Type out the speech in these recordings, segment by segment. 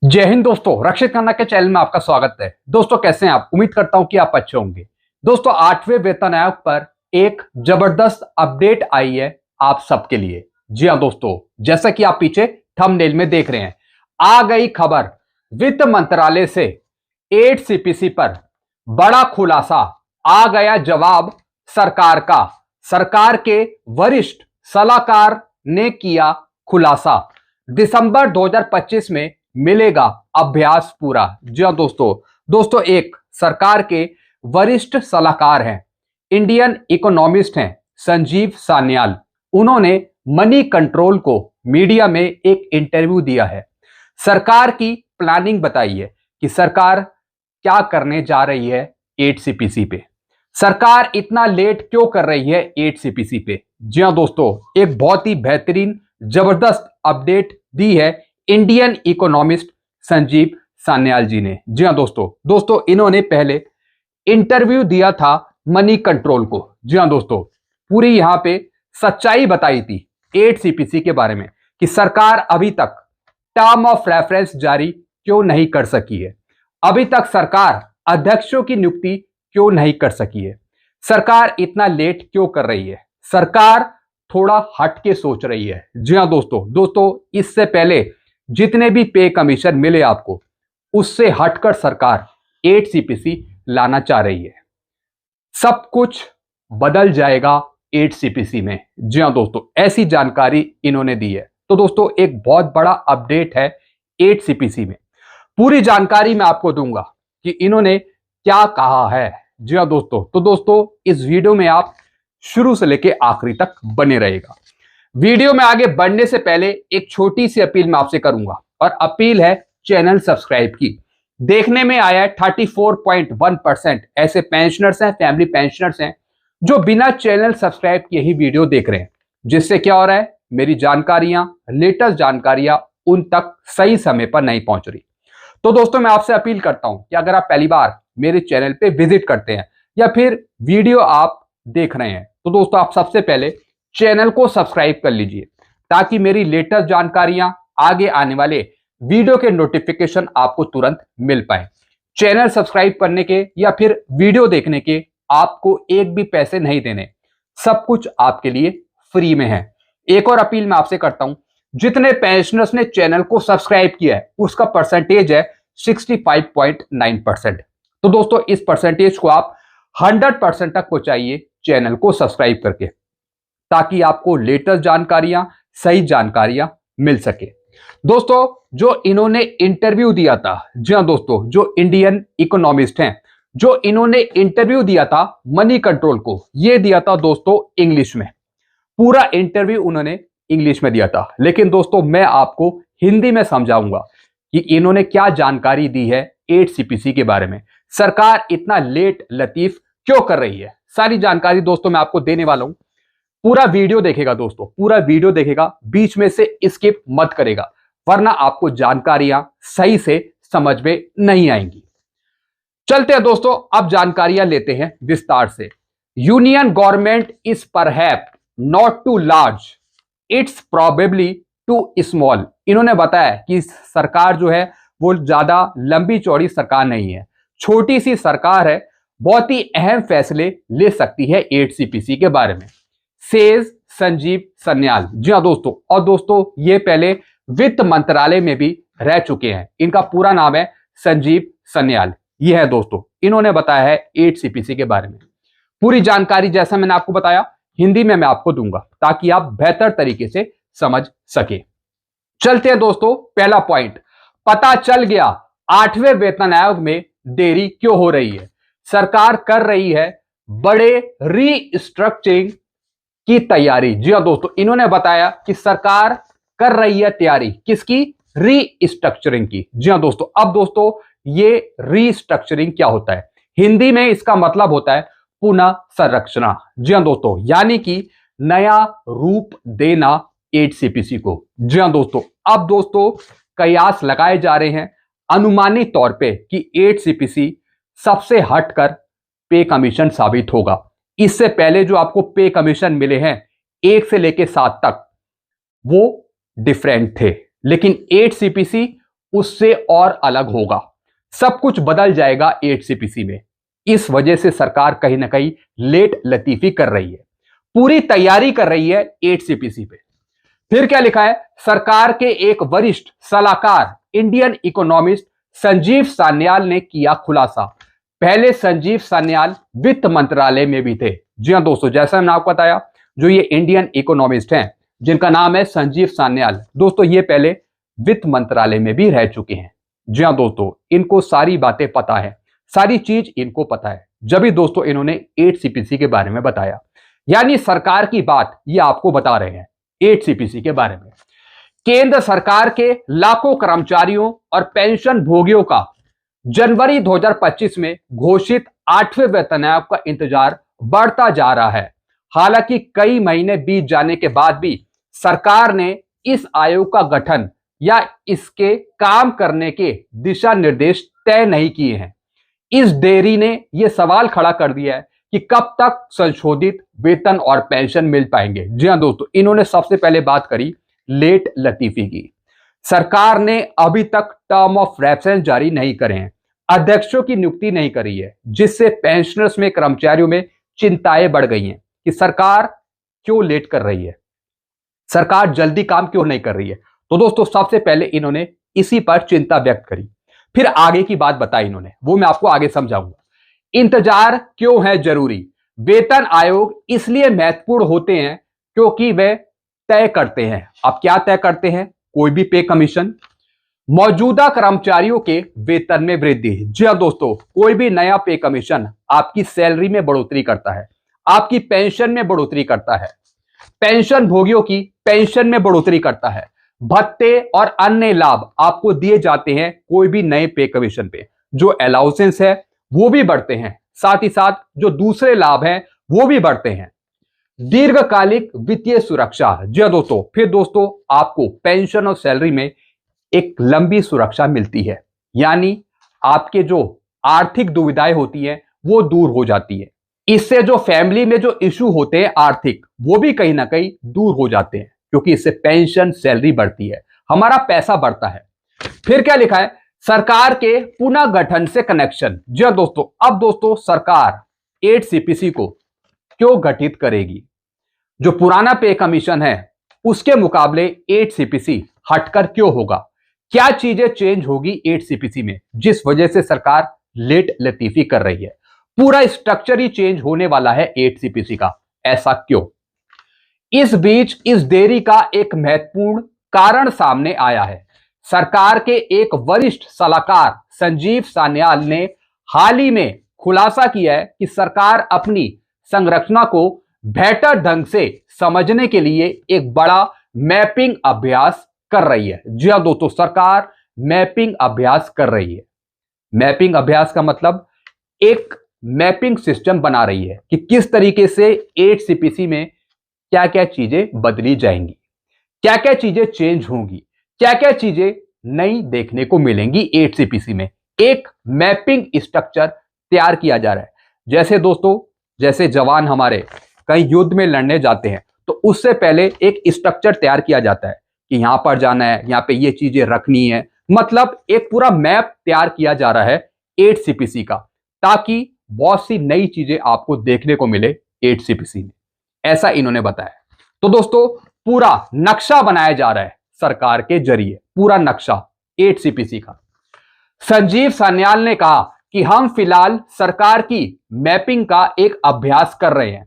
जय हिंद दोस्तों, रक्षित खन्ना के चैनल में आपका स्वागत है। दोस्तों कैसे हैं आप? उम्मीद करता हूं कि आप अच्छे होंगे। दोस्तों 8वें वेतन आयोग पर एक जबरदस्त अपडेट आई है आप सबके लिए। जी हां दोस्तों, जैसा कि आप पीछे थंबनेल में देख रहे हैं, आ गई खबर वित्त मंत्रालय से 8 सीपीसी पर बड़ा खुलासा। आ गया जवाब सरकार का। सरकार के वरिष्ठ सलाहकार ने किया खुलासा। दिसंबर 2025 में मिलेगा अभ्यास पूरा। जी हां दोस्तों एक सरकार के वरिष्ठ सलाहकार हैं, इंडियन इकोनॉमिस्ट हैं संजीव सान्याल। उन्होंने मनी कंट्रोल को मीडिया में एक इंटरव्यू दिया है। सरकार की प्लानिंग बताई है कि सरकार क्या करने जा रही है 8 सीपीसी पे। सरकार इतना लेट क्यों कर रही है 8 सीपीसी पे? जी हां दोस्तों, एक बहुत ही बेहतरीन जबरदस्त अपडेट दी है इंडियन इकोनॉमिस्ट संजीव सान्याल जी ने। जी हां दोस्तों इन्होंने पहले इंटरव्यू दिया था मनी कंट्रोल को। जी हां दोस्तों, पूरी यहां पे सच्चाई बताई थी 8 सीपीसी के बारे में कि सरकार अभी तक टर्म ऑफ रेफरेंस जारी क्यों नहीं कर सकी है, अभी तक सरकार अध्यक्षों की नियुक्ति क्यों नहीं कर सकी है, सरकार इतना लेट क्यों कर रही है, सरकार थोड़ा हट के सोच रही है। जी हां दोस्तों इससे पहले जितने भी पे कमीशन मिले आपको, उससे हटकर सरकार 8 सीपीसी लाना चाह रही है। सब कुछ बदल जाएगा 8 सीपीसी में। जी हां दोस्तों, ऐसी जानकारी इन्होंने दी है। तो दोस्तों एक बहुत बड़ा अपडेट है 8 सीपीसी में। पूरी जानकारी मैं आपको दूंगा कि इन्होंने क्या कहा है। जी हां दोस्तों इस वीडियो में आप शुरू से लेकर आखिरी तक बने रहेगा। वीडियो में आगे बढ़ने से पहले एक छोटी सी अपील मैं आपसे करूंगा, और अपील है चैनल सब्सक्राइब की। देखने में आया है 34.1% ऐसे पेंशनर्स हैं, फैमिली पेंशनर्स हैं, जो बिना चैनल सब्सक्राइब किए ही वीडियो देख रहे हैं। जिससे क्या हो रहा है, मेरी जानकारियां, लेटेस्ट जानकारियां उन तक सही समय पर नहीं पहुंच रही। तो दोस्तों मैं आपसे अपील करता हूं कि अगर आप पहली बार मेरे चैनल पे विजिट करते हैं या फिर वीडियो आप देख रहे हैं, तो दोस्तों आप सबसे पहले चैनल को सब्सक्राइब कर लीजिए, ताकि मेरी लेटेस्ट जानकारियां, आगे आने वाले वीडियो के नोटिफिकेशन आपको तुरंत मिल पाए। चैनल सब्सक्राइब करने के या फिर वीडियो देखने के आपको एक भी पैसे नहीं देने, सब कुछ आपके लिए फ्री में है। एक और अपील मैं आपसे करता हूं, जितने पेंशनर्स ने चैनल को सब्सक्राइब किया है उसका परसेंटेज है 65.9%। तो दोस्तों इस परसेंटेज को आप 100% तक पहुंचाइए चैनल को सब्सक्राइब करके, ताकि आपको लेटेस्ट जानकारियां, सही जानकारियां मिल सके। दोस्तों जो इन्होंने इंटरव्यू दिया था, जी हां दोस्तों, जो इंडियन इकोनॉमिस्ट हैं, जो इन्होंने इंटरव्यू दिया था मनी कंट्रोल को, यह दिया था दोस्तों इंग्लिश में। पूरा इंटरव्यू उन्होंने इंग्लिश में दिया था, लेकिन दोस्तों मैं आपको हिंदी में समझाऊंगा कि इन्होंने क्या जानकारी दी है 8 सीपीसी के बारे में। सरकार इतना लेट लतीफ क्यों कर रही है, सारी जानकारी दोस्तों मैं आपको देने वाला हूं। पूरा वीडियो देखेगा दोस्तों, पूरा वीडियो देखेगा, बीच में से स्किप मत करेगा, वरना आपको जानकारियां सही से समझ में नहीं आएंगी। चलते हैं दोस्तों, अब जानकारियां लेते हैं विस्तार से। Union government is perhaps not too large, it's probably too small. इन्होंने बताया कि सरकार जो है वो ज्यादा लंबी चौड़ी सरकार नहीं है, छोटी सी सरकार है, बहुत ही अहम फैसले ले सकती है 8 सीपीसी के बारे में, सेज संजीव सान्याल। जी हां दोस्तों, और दोस्तों ये पहले वित्त मंत्रालय में भी रह चुके हैं। इनका पूरा नाम है संजीव सान्याल। यह है दोस्तों, इन्होंने बताया है 8 सीपीसी के बारे में। पूरी जानकारी जैसा मैंने आपको बताया हिंदी में मैं आपको दूंगा, ताकि आप बेहतर तरीके से समझ सके। चलते हैं दोस्तों, पहला पॉइंट, पता चल गया 8वें वेतन आयोग में देरी क्यों हो रही है। सरकार कर रही है बड़े रीस्ट्रक्चरिंग की तैयारी। जी हां दोस्तों, इन्होंने बताया कि सरकार कर रही है तैयारी किसकी, रीस्ट्रक्चरिंग की। जी हां दोस्तों, अब दोस्तों ये रीस्ट्रक्चरिंग क्या होता है, हिंदी में इसका मतलब होता है पुनः संरचना। जी हां दोस्तों, यानी कि नया रूप देना 8 सीपीसी को। जी हां दोस्तों, अब दोस्तों कयास लगाए जा रहे हैं अनुमानित तौर पे कि 8 सीपीसी सबसे हटकर पे कमीशन साबित होगा। इससे पहले जो आपको पे कमीशन मिले हैं 1 से लेकर 7 तक, वो डिफरेंट थे, लेकिन 8 सीपीसी उससे और अलग होगा। सब कुछ बदल जाएगा 8 CPC में। इस वजह से सरकार कहीं ना कहीं लेट लतीफी कर रही है, पूरी तैयारी कर रही है 8 CPC पे। फिर क्या लिखा है, सरकार के एक वरिष्ठ सलाहकार इंडियन इकोनॉमिस्ट संजीव सान्याल ने किया खुलासा। पहले संजीव सान्याल वित्त मंत्रालय में भी थे। जी हां दोस्तों, जैसा मैंने आपको बताया, जो ये इंडियन इकोनॉमिस्ट हैं जिनका नाम है संजीव सान्याल, दोस्तों ये पहले वित्त मंत्रालय में भी रह चुके हैं। जी हां दोस्तों, इनको सारी बातें पता है, सारी चीज इनको पता है, जब भी दोस्तों इन्होंने 8 CPC के बारे में बताया। यानी सरकार की बात ये आपको बता रहे हैं 8 CPC के बारे में। केंद्र सरकार के लाखों कर्मचारियों और पेंशन भोगियों का जनवरी 2025 में घोषित 8वें वेतन आयोग का इंतजार बढ़ता जा रहा है। हालांकि कई महीने बीत जाने के बाद भी सरकार ने इस आयोग का गठन या इसके काम करने के दिशा निर्देश तय नहीं किए हैं। इस देरी ने यह सवाल खड़ा कर दिया है कि कब तक संशोधित वेतन और पेंशन मिल पाएंगे। जी हां दोस्तों, इन्होंने सबसे पहले बात करी लेट लतीफी की। सरकार ने अभी तक टर्म ऑफ रेफरेंस जारी नहीं करे हैं, अध्यक्षों की नियुक्ति नहीं करी है, जिससे पेंशनर्स में, कर्मचारियों में चिंताएं बढ़ गई हैं कि सरकार क्यों लेट कर रही है, सरकार जल्दी काम क्यों नहीं कर रही है। तो दोस्तों सबसे पहले इन्होंने इसी पर चिंता व्यक्त करी, फिर आगे की बात बताई इन्होंने, वो मैं आपको आगे समझाऊंगा। इंतजार क्यों है जरूरी? वेतन आयोग इसलिए महत्वपूर्ण होते हैं क्योंकि वे तय करते हैं। अब क्या तय करते हैं? कोई भी पे कमीशन, मौजूदा कर्मचारियों के वेतन में वृद्धि। जी हां दोस्तों, कोई भी नया पे कमीशन आपकी सैलरी में बढ़ोतरी करता है, आपकी पेंशन में बढ़ोतरी करता है, पेंशन भोगियों की पेंशन में बढ़ोतरी करता है, भत्ते और अन्य लाभ आपको दिए जाते हैं कोई भी नए पे कमीशन पे। जो अलाउंसेंस है वो भी बढ़ते हैं, साथ ही साथ जो दूसरे लाभ हैं वो भी बढ़ते हैं। दीर्घकालिक वित्तीय सुरक्षा। जी हां दोस्तों, फिर दोस्तों आपको पेंशन और सैलरी में एक लंबी सुरक्षा मिलती है, यानी आपके जो आर्थिक दुविधाएं होती हैं वो दूर हो जाती है। इससे जो फैमिली में जो इशू होते हैं आर्थिक, वो भी कहीं ना कहीं दूर हो जाते हैं, क्योंकि इससे पेंशन सैलरी बढ़ती है, हमारा पैसा बढ़ता है। फिर क्या लिखा है, सरकार के पुनः गठन से कनेक्शन। जी हां दोस्तों, अब दोस्तों सरकार 8 CPC को क्यों गठित करेगी? जो पुराना पे कमीशन है उसके मुकाबले 8 CPC हटकर क्यों होगा? क्या चीजें चेंज होगी 8 CPC में जिस वजह से सरकार लेट लतीफी कर रही है? पूरा स्ट्रक्चर ही चेंज होने वाला है 8 CPC का, ऐसा क्यों? इस बीच इस देरी का एक महत्वपूर्ण कारण सामने आया है। सरकार के एक वरिष्ठ सलाहकार संजीव सान्याल ने हाल ही में खुलासा किया है कि सरकार अपनी संरचना को बेहतर ढंग से समझने के लिए एक बड़ा मैपिंग अभ्यास कर रही है। जी हां दोस्तों, सरकार मैपिंग अभ्यास कर रही है। मैपिंग अभ्यास का मतलब एक मैपिंग सिस्टम बना रही है कि किस तरीके से 8 CPC में क्या क्या चीजें बदली जाएंगी, क्या क्या चीजें चेंज होंगी, क्या क्या चीजें नई देखने को मिलेंगी 8 CPC में। एक मैपिंग स्ट्रक्चर तैयार किया जा रहा है। जैसे दोस्तों, जैसे जवान हमारे कहीं युद्ध में लड़ने जाते हैं तो उससे पहले एक स्ट्रक्चर तैयार किया जाता है कि यहां पर जाना है, यहां पे ये चीजें रखनी है, मतलब एक पूरा मैप तैयार किया जा रहा है 8 CPC का, ताकि बहुत सी नई चीजें आपको देखने को मिले 8 CPC में, ऐसा इन्होंने बताया। तो दोस्तों पूरा नक्शा बनाया जा रहा है सरकार के जरिए, पूरा नक्शा 8 CPC का। संजीव सान्याल ने कहा कि हम फिलहाल सरकार की मैपिंग का एक अभ्यास कर रहे हैं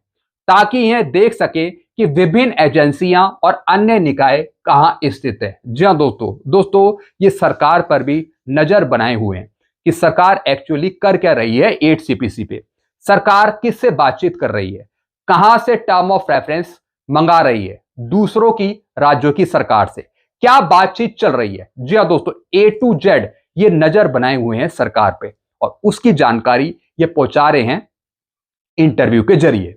ताकि यह देख सके कि विभिन्न एजेंसियां और अन्य निकाय कहां स्थित है। जी हां दोस्तों ये सरकार पर भी नजर बनाए हुए हैं कि सरकार एक्चुअली कर क्या रही है 8 CPC पे, सरकार किससे बातचीत कर रही है, कहां से टर्म ऑफ रेफरेंस मंगा रही है, दूसरों की राज्यों की सरकार से क्या बातचीत चल रही है। जी हां दोस्तों, A to Z ये नजर बनाए हुए हैं सरकार पे और उसकी जानकारी ये पहुंचा रहे हैं इंटरव्यू के जरिए।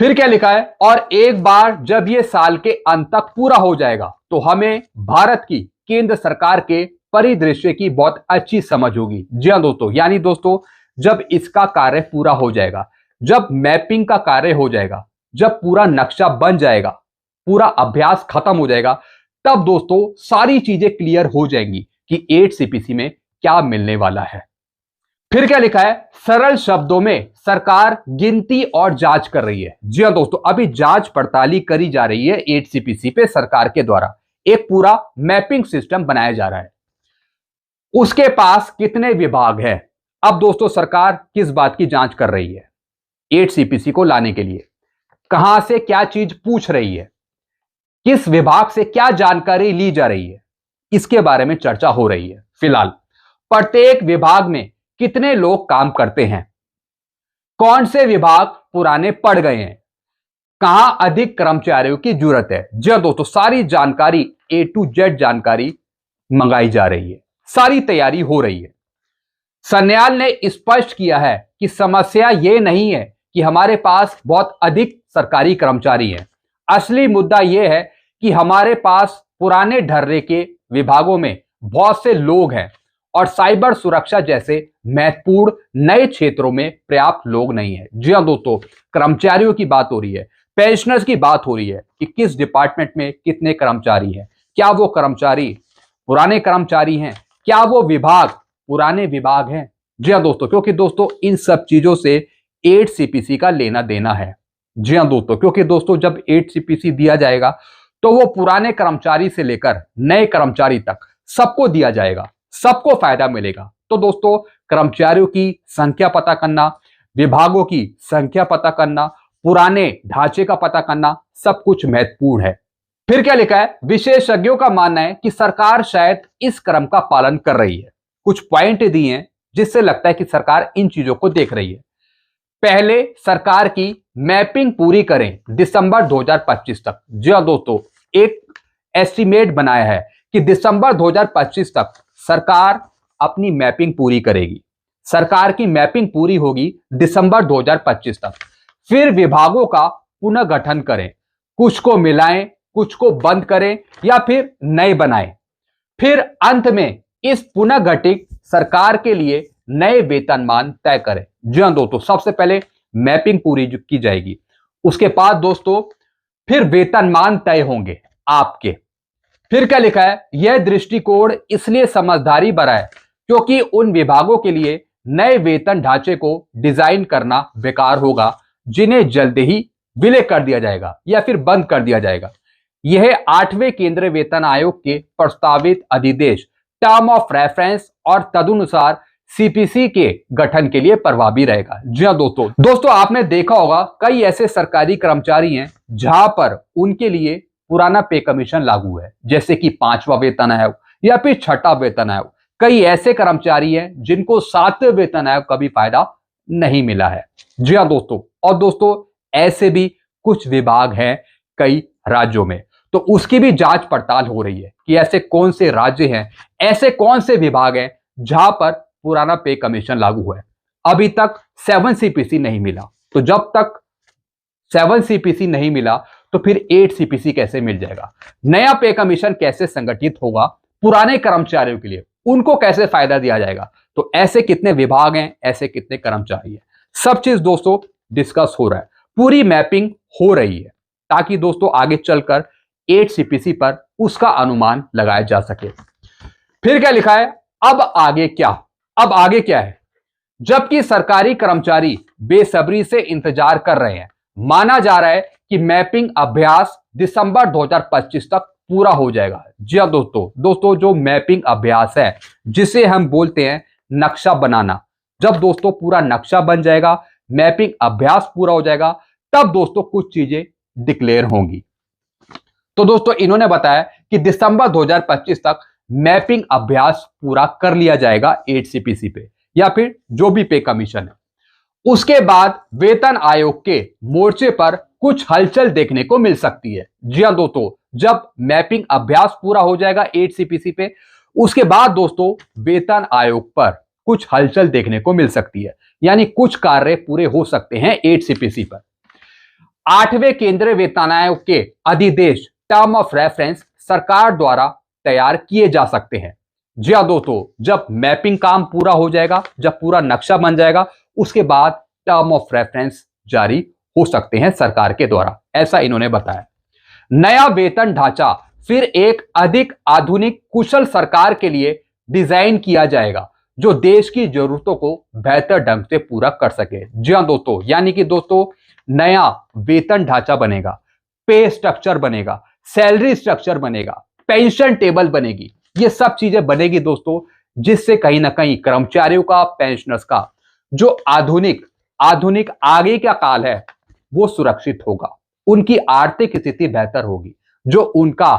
फिर क्या लिखा है, और एक बार जब ये साल के अंत तक पूरा हो जाएगा तो हमें भारत की केंद्र सरकार के परिदृश्य की बहुत अच्छी समझ होगी। जी हां दोस्तों, यानी दोस्तों जब इसका कार्य पूरा हो जाएगा, जब मैपिंग का कार्य हो जाएगा, जब पूरा नक्शा बन जाएगा, पूरा अभ्यास खत्म हो जाएगा, तब दोस्तों सारी चीजें क्लियर हो जाएंगी कि 8 सीपीसी में क्या मिलने वाला है। फिर क्या लिखा है, सरल शब्दों में सरकार गिनती और जांच कर रही है। जी हां दोस्तों, अभी जांच पड़ताली करी जा रही है 8 सीपीसी पे सरकार के द्वारा। एक पूरा मैपिंग सिस्टम बनाया जा रहा है। उसके पास कितने विभाग हैं? अब दोस्तों सरकार किस बात की जांच कर रही है 8 सीपीसी को लाने के लिए? कहां से क्या चीज पूछ रही है, किस विभाग से क्या जानकारी ली जा रही है, इसके बारे में चर्चा हो रही है। फिलहाल प्रत्येक विभाग में कितने लोग काम करते हैं, कौन से विभाग पुराने पड़ गए हैं, कहां अधिक कर्मचारियों की जरूरत है। जी हां दोस्तों, सारी जानकारी A to Z जानकारी मंगाई जा रही है, सारी तैयारी हो रही है। सन्याल ने स्पष्ट किया है कि समस्या यह नहीं है कि हमारे पास बहुत अधिक सरकारी कर्मचारी हैं। असली मुद्दा यह है कि हमारे पास पुराने ढर्रे के विभागों में बहुत से लोग हैं और साइबर सुरक्षा जैसे महत्वपूर्ण नए क्षेत्रों में पर्याप्त लोग नहीं है। जी हां दोस्तों, कर्मचारियों की बात हो रही है, पेंशनर्स की बात हो रही है कि किस डिपार्टमेंट में कितने कर्मचारी हैं, क्या वो कर्मचारी पुराने कर्मचारी हैं, क्या वो विभाग पुराने विभाग हैं। जी हां दोस्तों, क्योंकि दोस्तों इन सब चीजों से 8 सीपीसी का लेना देना है। जी हां दोस्तों, क्योंकि दोस्तों जब 8 सीपीसी दिया जाएगा तो वो पुराने कर्मचारी से लेकर नए कर्मचारी तक सबको दिया जाएगा, सबको फायदा मिलेगा। तो दोस्तों कर्मचारियों की संख्या पता करना, विभागों की संख्या पता करना, पुराने ढांचे का पता करना, सब कुछ महत्वपूर्ण है। फिर क्या लिखा है, विशेषज्ञों का मानना है कि सरकार शायद इस क्रम का पालन कर रही है। कुछ पॉइंट दिए हैं जिससे लगता है कि सरकार इन चीजों को देख रही है। पहले सरकार की मैपिंग पूरी करें दिसंबर 2025 तक। जी हां दोस्तों, एक एस्टीमेट बनाया है कि दिसंबर 2025 तक सरकार अपनी मैपिंग पूरी करेगी। सरकार की मैपिंग पूरी होगी दिसंबर 2025 तक। फिर विभागों का पुनर्गठन करें, कुछ को मिलाएं, कुछ को बंद करें या फिर नए बनाएं। फिर अंत में इस पुनर्गठित सरकार के लिए नए वेतनमान तय करें। जी हां दोस्तों, सबसे पहले मैपिंग पूरी की जाएगी, उसके बाद दोस्तों फिर वेतनमान तय होंगे आपके। फिर क्या लिखा है, यह दृष्टिकोण इसलिए समझदारी भरा है क्योंकि उन विभागों के लिए नए वेतन ढांचे को डिजाइन करना बेकार होगा जिन्हें जल्द ही विलय कर दिया जाएगा या फिर बंद कर दिया जाएगा। यह 8वें केंद्रीय वेतन आयोग के प्रस्तावित अधिदेश टर्म ऑफ रेफरेंस और तदनुसार सीपीसी के गठन के लिए प्रभावी रहेगा। जी हां दोस्तों आपने देखा होगा कई ऐसे सरकारी कर्मचारी हैं जहां पर उनके लिए पुराना पे कमीशन लागू है, जैसे कि 5वां वेतन आयोग या फिर 6ठा वेतन आयोग। कई ऐसे कर्मचारी हैं जिनको 7वें वेतन आयोग का भी फायदा नहीं मिला है। जी हां दोस्तों, और दोस्तों ऐसे भी कुछ विभाग हैं कई राज्यों में, तो उसकी भी जांच पड़ताल हो रही है कि ऐसे कौन से राज्य हैं, ऐसे कौन से विभाग हैं जहां पर पुराना पे कमीशन लागू है। अभी तक 7 सीपीसी नहीं मिला, तो जब तक 7 सीपीसी नहीं मिला तो फिर 8 सीपीसी कैसे मिल जाएगा, नया पे कमीशन कैसे संगठित होगा पुराने कर्मचारियों के लिए, उनको कैसे फायदा दिया जाएगा। तो ऐसे कितने विभाग हैं, ऐसे कितने कर्मचारी हैं, सब चीज दोस्तों डिस्कस हो रहा है, पूरी मैपिंग हो रही है ताकि दोस्तों आगे चलकर 8 सीपीसी पर उसका अनुमान लगाया जा सके। फिर क्या लिखा है, अब आगे क्या, अब आगे क्या है, जबकि सरकारी कर्मचारी बेसब्री से इंतजार कर रहे हैं। माना जा रहा है कि मैपिंग अभ्यास दिसंबर 2025 तक पूरा हो जाएगा। जी हां दोस्तों जो मैपिंग अभ्यास है जिसे हम बोलते हैं नक्शा बनाना, जब दोस्तों पूरा नक्शा बन जाएगा, मैपिंग अभ्यास पूरा हो जाएगा, तब दोस्तों कुछ चीजें डिक्लेयर होंगी। तो दोस्तों इन्होंने बताया कि दिसंबर 2025 तक मैपिंग अभ्यास पूरा कर लिया जाएगा 8 सीपीसी पे या फिर जो भी पे कमीशन है। उसके बाद वेतन आयोग के मोर्चे पर कुछ हलचल देखने को मिल सकती है। जी हां दोस्तों, जब मैपिंग अभ्यास पूरा हो जाएगा 8 सीपीसी पे, उसके बाद दोस्तों वेतन आयोग पर कुछ हलचल देखने को मिल सकती है, यानी कुछ कार्य पूरे हो सकते हैं 8 सीपीसी पर। 8वें केंद्रीय वेतन आयोग के अधिदेश टर्म ऑफ रेफरेंस सरकार द्वारा तैयार किए जा सकते हैं। जी हां दोस्तों, जब मैपिंग काम पूरा हो जाएगा, जब पूरा नक्शा बन जाएगा, उसके बाद टर्म ऑफ रेफरेंस जारी हो सकते हैं सरकार के द्वारा, ऐसा इन्होंने बताया। नया वेतन ढांचा फिर एक अधिक आधुनिक कुशल सरकार के लिए डिजाइन किया जाएगा जो देश की जरूरतों को बेहतर ढंग से पूरा कर सके। जी हाँ दोस्तों, यानी कि दोस्तों नया वेतन ढांचा बनेगा, पे स्ट्रक्चर बनेगा, सैलरी स्ट्रक्चर बनेगा, पेंशन टेबल बनेगी। ये सब चीजें बनेगी दोस्तों, जिससे कहीं ना कहीं कर्मचारियों का, पेंशनर्स का जो आधुनिक आधुनिक आगे का काल है वो सुरक्षित होगा, उनकी आर्थिक स्थिति बेहतर होगी, जो उनका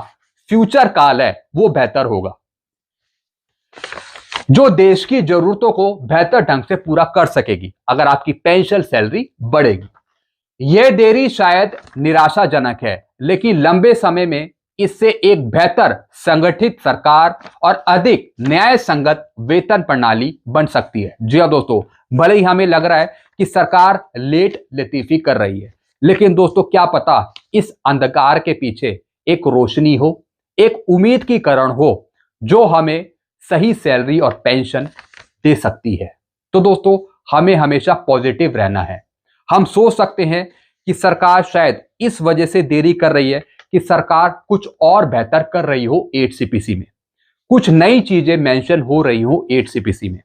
फ्यूचर काल है वो बेहतर होगा, जो देश की जरूरतों को बेहतर ढंग से पूरा कर सकेगी अगर आपकी पेंशन सैलरी बढ़ेगी। यह देरी शायद निराशाजनक है, लेकिन लंबे समय में इससे एक बेहतर संगठित सरकार और अधिक न्याय संगत वेतन प्रणाली बन सकती है। जी हाँ दोस्तों, भले ही हमें लग रहा है कि सरकार लेट लतीफी कर रही है, लेकिन दोस्तों क्या पता इस अंधकार के पीछे एक रोशनी हो, एक उम्मीद की किरण हो जो हमें सही सैलरी और पेंशन दे सकती है। तो दोस्तों हमें हमेशा पॉजिटिव रहना है। हम सोच सकते हैं कि सरकार शायद इस वजह से देरी कर रही है कि सरकार कुछ और बेहतर कर रही हो 8CPC में, कुछ नई चीजें मेंशन हो रही हो 8CPC में।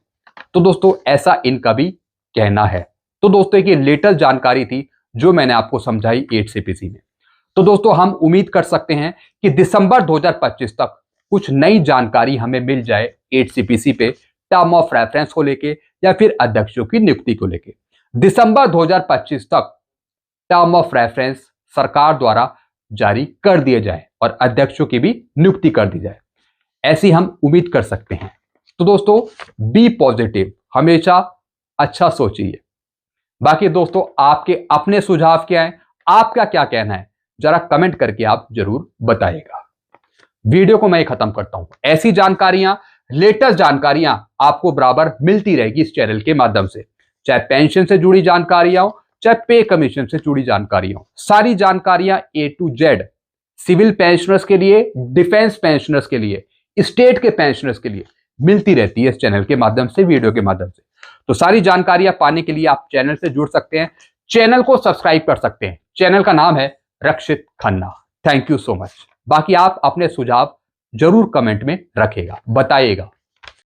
तो दोस्तों ऐसा इनका भी कहना है। तो दोस्तों एक लेटेस्ट जानकारी थी जो मैंने आपको समझाई 8CPC में। तो दोस्तों हम उम्मीद कर सकते हैं कि दिसंबर 2025 तक कुछ नई जानकारी हमें मिल जाए 8CPC पे, टर्म ऑफ रेफरेंस को लेके या फिर अध्यक्षों की नियुक्ति को लेके। दिसंबर 2025 तक टर्म ऑफ रेफरेंस सरकार द्वारा जारी कर दिए जाए और अध्यक्षों की भी नियुक्ति कर दी जाए, ऐसी हम उम्मीद कर सकते हैं। तो दोस्तों बी पॉजिटिव, हमेशा अच्छा सोचिए। बाकी दोस्तों आपके अपने सुझाव क्या हैं, आपका क्या कहना है, जरा कमेंट करके आप जरूर बताइएगा। वीडियो को मैं खत्म करता हूं। ऐसी जानकारियां, लेटेस्ट जानकारियां आपको बराबर मिलती रहेगी इस चैनल के माध्यम से, चाहे पेंशन से जुड़ी जानकारियां हो, चाहे पे कमीशन से जुड़ी जानकारियां हो। सारी जानकारियां A to Z, civil pensioners के लिए, डिफेंस पेंशनर्स के लिए, स्टेट के पेंशनर्स के लिए मिलती रहती है इस चैनल के माध्यम से, वीडियो के माध्यम से। तो सारी जानकारियां पाने के लिए आप चैनल से जुड़ सकते हैं, चैनल को सब्सक्राइब कर सकते हैं। चैनल का नाम है Rakshit Khanna. Thank you so much. बाकी आप अपने सुझाव जरूर कमेंट में रखेगा, बताइएगा।